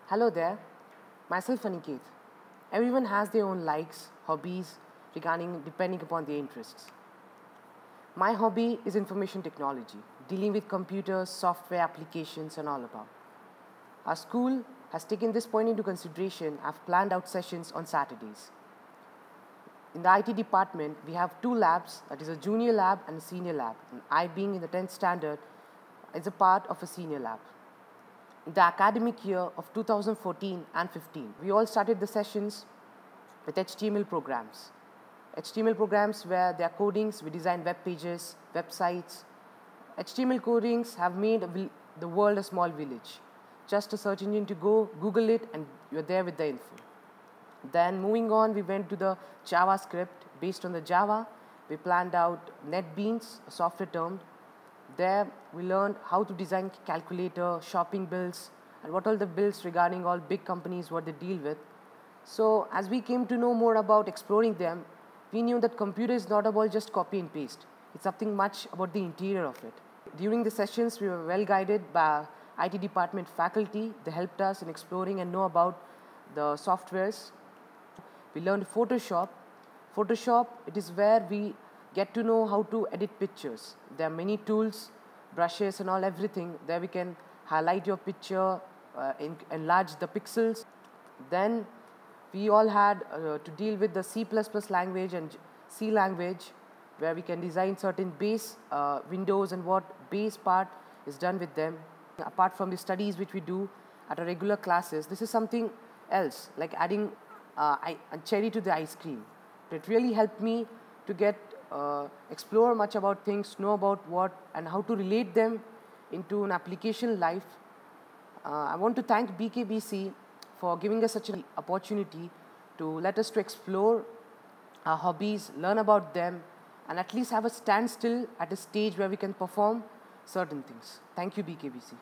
Hello there, myself Aniket. Everyone has their own likes, hobbies, depending upon their interests. My hobby is information technology, dealing with computers, software applications, and all about. Our school has taken this point into consideration. I've planned out sessions on Saturdays. In the IT department, we have two labs, that is a junior lab and a senior lab. And I, being in the 10th standard, is a part of a senior lab. In the academic year of 2014 and 15, we all started the sessions with HTML programs. HTML programs where they are codings, we design web pages, websites. HTML codings have made the world a small village. Just a search engine to go, Google it, and you're there with the info. Then moving on, we went to the JavaScript. Based on the Java, we planned out NetBeans, a software term. There we learned how to design calculator, shopping bills, and what all the bills regarding all big companies, what they deal with. So as we came to know more about exploring them, we knew that computer is not about just copy and paste. It's something much about the interior of it. During the sessions, we were well guided by IT department faculty. They helped us in exploring and know about the softwares. We learned Photoshop. Photoshop, it is where we get to know how to edit pictures. There are many tools, brushes and all everything. There we can highlight your picture, enlarge the pixels. Then we all had to deal with the C++ language and C language, where we can design certain base windows and what base part is done with them. Apart from the studies which we do at our regular classes, this is something else, like adding a cherry to the ice cream. It really helped me to get explore much about things, know about what and how to relate them into an application life. I want to thank BKBC for giving us such an opportunity to let us to explore our hobbies, learn about them, and at least have a standstill at a stage where we can perform certain things. Thank you, BKBC.